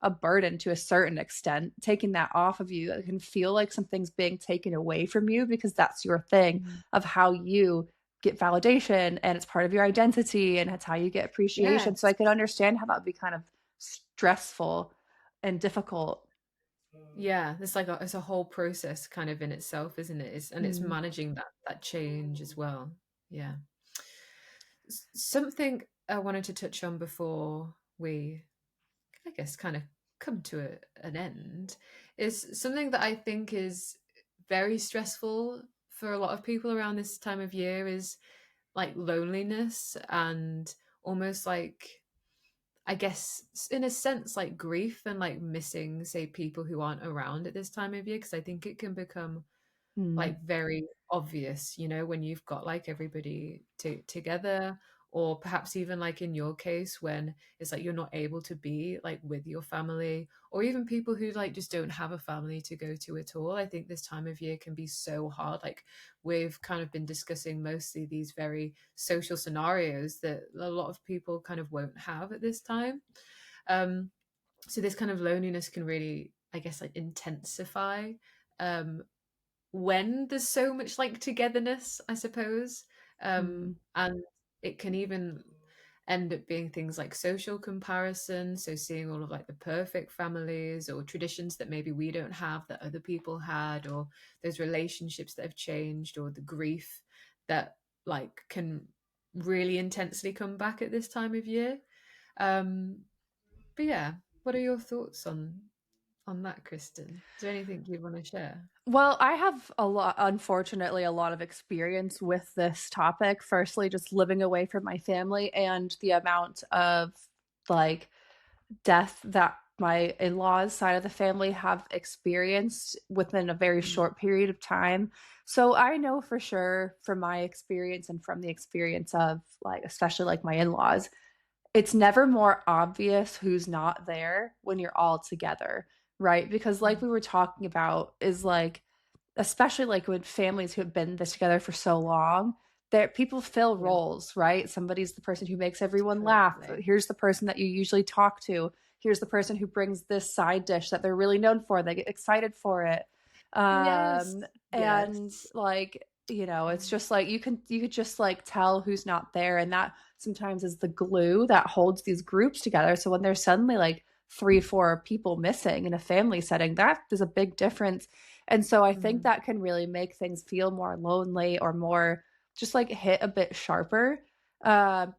burden to a certain extent. Taking that off of you, it can feel like something's being taken away from you because that's your thing Mm. of how you get validation and it's part of your identity and it's how you get appreciation. So I Yes. can understand how that would be kind of stressful and difficult. Yeah, it's a whole process kind of in itself, isn't it? And it's Mm, managing that change as well. Yeah. Something I wanted to touch on before we, I guess, kind of come to an end is something that I think is very stressful for a lot of people around this time of year is like loneliness and almost like, I guess, in a sense, like grief and like missing, say, people who aren't around at this time of year. Because I think it can become mm, like very obvious, when you've got like everybody together, or perhaps even like in your case when it's like you're not able to be like with your family, or even people who like just don't have a family to go to at all. I think this time of year can be so hard. Like we've kind of been discussing mostly these very social scenarios that a lot of people kind of won't have at this time. um so this kind of loneliness can really, I guess, like intensify um when there's so much like togetherness, I suppose. mm, And it can even end up being things like social comparison. So seeing all of like the perfect families or traditions that maybe we don't have that other people had, or those relationships that have changed, or the grief that like can really intensely come back at this time of year. Um, but yeah, what are your thoughts on that, Kristen? Is there anything you'd want to share? Well, I have unfortunately, a lot of experience with this topic. Firstly, just living away from my family and the amount of like death that my in-laws side of the family have experienced within a very Mm. short period of time. So I know for sure from my experience and from the experience of like especially like my in-laws, it's never more obvious who's not there when you're all together, right? Because like Mm. we were talking about is like especially like with families who have been this together for so long, that people fill Yeah, roles, right? Somebody's the person who makes everyone laugh. totally. Here's the person that you usually talk to. Here's the person who brings this side dish that they're really known for. They get excited for it. Yes. Um, and Yes. like, you know, it's Mm. just like you could just like tell who's not there. And that sometimes is the glue that holds these groups together. So when there's suddenly like three, four people missing in a family setting, that is a big difference. And so I think Mm. that can really make things feel more lonely or more just like hit a bit sharper.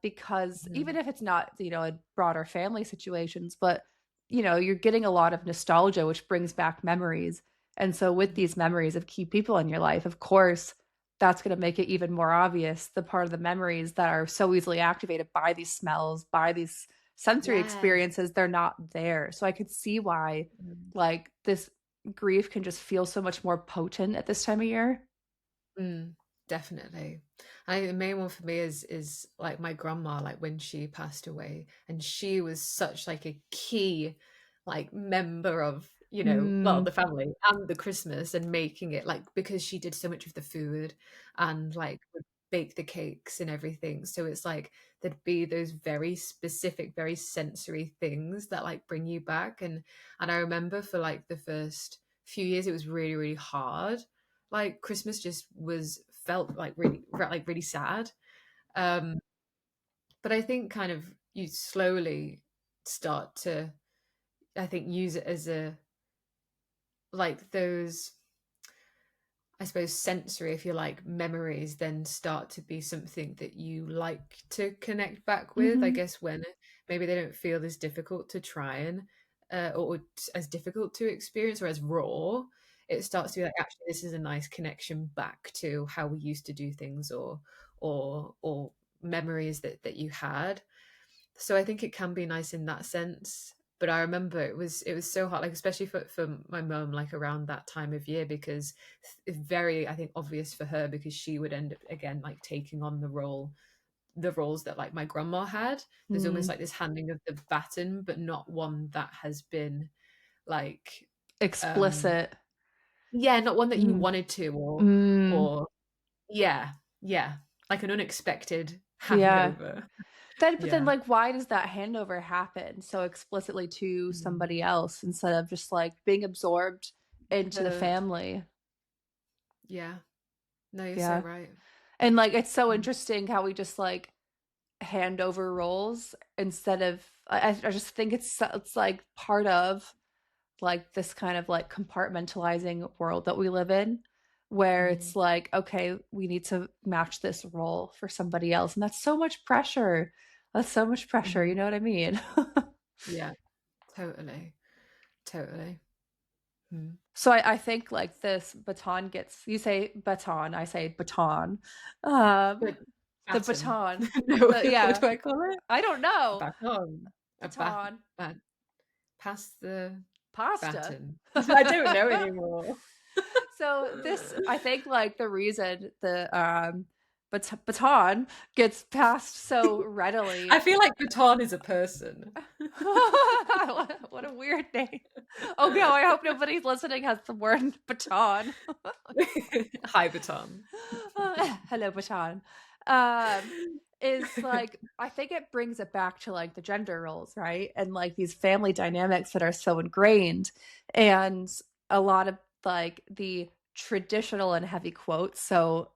Because even Mm. if it's not, you know, a broader family situations, but you know, you're getting a lot of nostalgia, which brings back memories. And so with Mm. these memories of key people in your life, of course, that's going to make it even more obvious the part of the memories that are so easily activated by these smells, by these sensory Yes. experiences, they're not there. So I could see why Mm. like this grief can just feel so much more potent at this time of year. Mm, definitely. I think the main one for me is like my grandma, like when she passed away, and she was such like a key like member of, you know, well, Mm, the family and the Christmas and making it like because she did so much of the food and like would bake the cakes and everything. So it's like there'd be those very specific, very sensory things that like bring you back. And I remember for like the first few years it was really, really hard, like Christmas just was felt like really sad. Um, but I think kind of you slowly start to, I think, use it as a like those, I suppose, sensory, if you like, memories then start to be something that you like to connect back with. I mhm, guess when maybe they don't feel as difficult to try and or as difficult to experience or as raw, it starts to be like actually this is a nice connection back to how we used to do things or memories that you had. So I think it can be nice in that sense. But I remember it was so hard, like especially for my mum, like around that time of year, because it's very, I think, obvious for her because she would end up again like taking on the roles that like my grandma had. There's almost mm, like this handing of the baton, but not one that has been like um explicit. yeah, not one that you Mm, wanted to mm, or yeah, yeah, like an unexpected yeah. handover. Then, but then, Yeah. like, why does that handover happen so explicitly to Mm. somebody else instead of just like being absorbed into the Heard. family? Yeah. No, you're so Yeah. right. And like, it's so Mm. interesting how we just like hand over roles instead of, I just think it's like part of like this kind of like compartmentalizing world that we live in where Mm. it's like okay we need to match this role for somebody else and that's so much pressure, that's so much pressure, you Mhm. know what I mean? Yeah, totally. Totally. Mm. So I think like this baton gets, you say baton, I say baton, um But the baton. baton, No, the what yeah, do I call it? I don't A know, baton. A baton pass the pasta. baton. I don't know anymore. So this, I think, like the reason the baton gets passed so readily. I feel like baton is a person. What a weird name. Oh no, I hope nobody listening has the word baton. Hi, baton. Hello, baton. Um, is like I think it brings it back to like the gender roles, right? And like these family dynamics that are so ingrained, and a lot of like the traditional and heavy quotes. So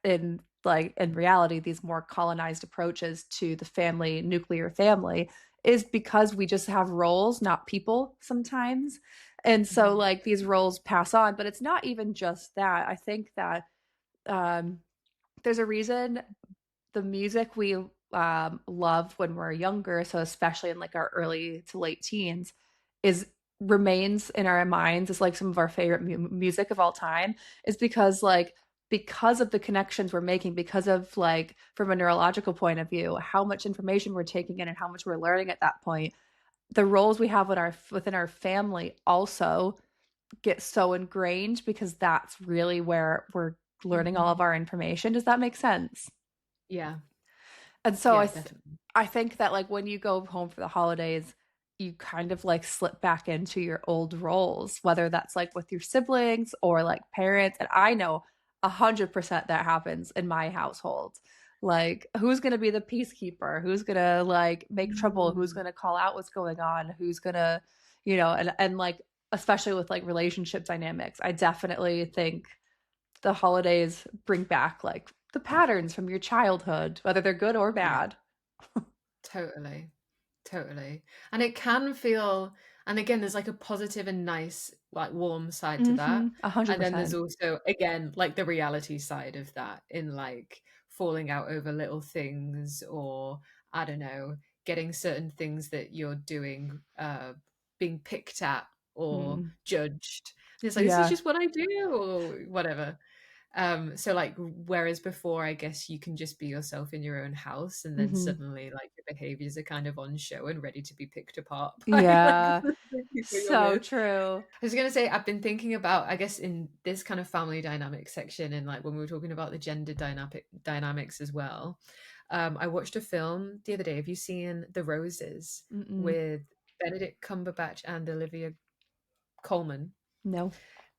in like in reality, these more colonized approaches to the family, nuclear family, is because we just have roles, not people sometimes. And so Mhm. like these roles pass on, but it's not even just that. I think that um, there's a reason the music we love when we're younger, so especially in like our early to late teens, is remains in our minds as like some of our favorite music of all time, is because of the connections we're making, because of like from a neurological point of view, how much information we're taking in and how much we're learning at that point. the roles we have within our family also get so ingrained because that's really where we're learning all of Mhm. our information. Does that make sense? Yeah. And so Yeah, definitely. I think that like when you go home for the holidays, you kind of like slip back into your old roles, whether that's like with your siblings or like parents. And I know 100% that happens in my household. Like, who's gonna be the peacekeeper? Who's gonna like make trouble? Who's Mm. gonna call out what's going on? Who's gonna, and like especially with like relationship dynamics, I definitely think the holidays bring back like the patterns from your childhood, whether they're good or Yeah, bad. totally. Totally. And it can feel, and again, there's like a positive and nice, like warm side to that. Mm-hmm. a hundred And then there's percent. also, again, like the reality side of that in like falling out over little things or, I don't know, getting certain things that you're doing, being picked at or Mm. judged. And it's like, this is Yeah. just what I do or whatever. So like whereas before I guess you can just be yourself in your own house and then Mm-hmm. suddenly like your behaviors are kind of on show and ready to be picked apart by like Yeah. the people you're So with. true. I was gonna say I've been thinking about I guess in this kind of family dynamic section and like when we were talking about the gender dynamics as well. I watched a film the other day. Have you seen The Roses Mm-mm. with Benedict Cumberbatch and Olivia Colman? No.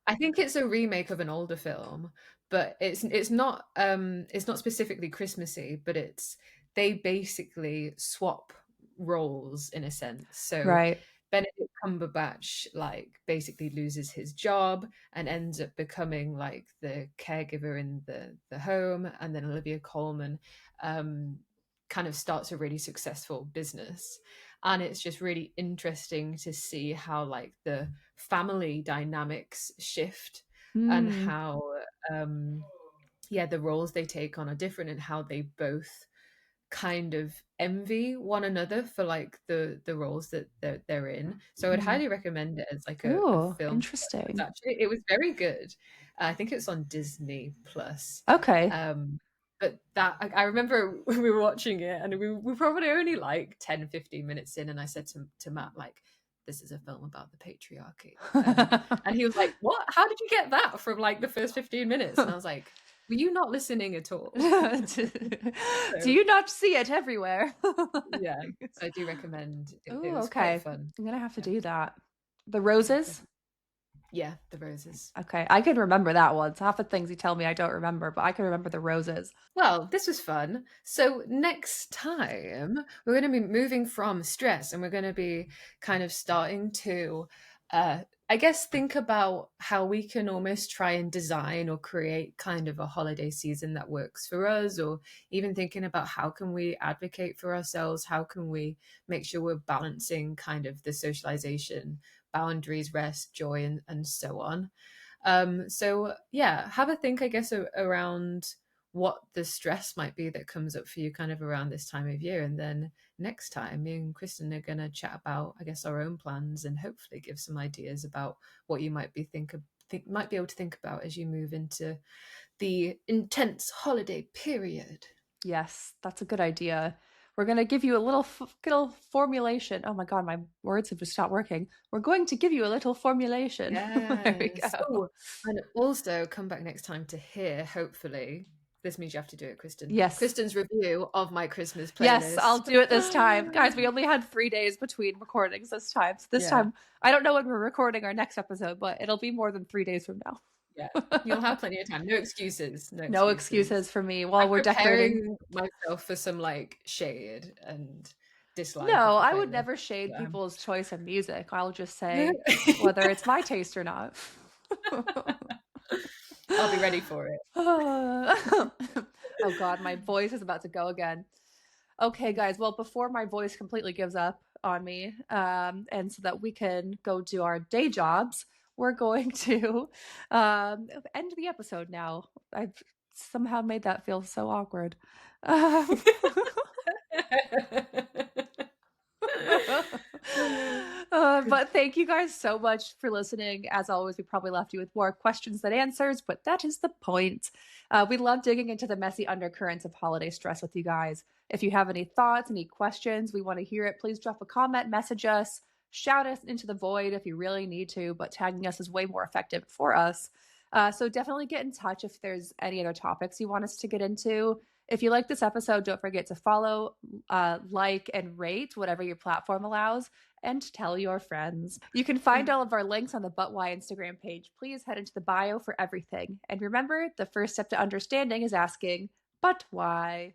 I think it's a remake of an older film, but it's not specifically Christmassy, but it's they basically swap roles in a sense. So Right. Benedict Cumberbatch like basically loses his job and ends up becoming like the caregiver in the home, and then Olivia Colman um, kind of starts a really successful business, and it's just really interesting to see how like the family dynamics shift and Mm. how um yeah the roles they take on are different and how they both kind of envy one another for like the roles that they're in. So I'd Mm. highly recommend it as like a Ooh, film to watch. interesting. Actually it was very good. I think it's on Disney Plus. Okay. um but that I remember we were watching it and we probably only like 10-15 minutes in and I said to Matt like this is a film about the patriarchy. And he was like, what, how did you get that from like the first 15 minutes? And I was like, were you not listening at all? Do So you not see it everywhere? yeah, so I do recommend it. It Oh, was quite okay. fun. I'm gonna have to Yeah, do that. The yeah, roses? definitely. Yeah, The Roses. Okay, I can remember that one. So half the things you tell me I don't remember, but I can remember the roses. Well, this was fun. So next time we're going to be moving from stress and we're going to be kind of starting to, I guess, think about how we can almost try and design or create kind of a holiday season that works for us, or even thinking about how can we advocate for ourselves? How can we make sure we're balancing kind of the socialization, boundaries, rest, joy, and so on. So yeah, have a think, I guess, around what the stress might be that comes up for you kind of around this time of year. And then next time, me and Kristen are going to chat about, I guess, our own plans and hopefully give some ideas about what you might be might be able to think about as you move into the intense holiday period. Yes, that's a good idea. We're gonna give you a little formulation. Oh my God, my words have just stopped working. We're going to give you a little formulation. There we Yes. go. Oh, and also come back next time to hear, hopefully, this means you have to do it, Kristen. Yes. Kristen's review of my Christmas Yes, I'll playlist. do it this time. Guys, we only had 3 days between recordings this time. So this Yeah, time, I don't know when we're recording our next episode, but it'll be more than 3 days from now. yeah. You'll have plenty of time. No excuses. No No excuses. excuses for me while I'm we're decorating. preparing myself for some like shade and dislike No, of the I would playlist. never shade Um, people's choice of music. I'll just say whether it's my taste or not. I'll be ready for it. Oh God, my voice is about to go again. Okay, guys. Well, before my voice completely gives up on me, and so that we can go do our day jobs, we're going to end the episode now. I've somehow made that feel so awkward. Um, Oh no. But thank you guys so much for listening. As always, we probably left you with more questions than answers, but that is the point. We love digging into the messy undercurrents of holiday stress with you guys. If you have any thoughts, any questions, we want to hear it. Please drop a comment, message us, shout us into the void if you really need to, but tagging us is way more effective for us. So definitely get in touch if there's any other topics you want us to get into. If you like this episode, don't forget to follow, like, and rate whatever your platform allows, and tell your friends. You can find all of our links on the But Why Instagram page. Please head into the bio for everything. And remember, the first step to understanding is asking, but why?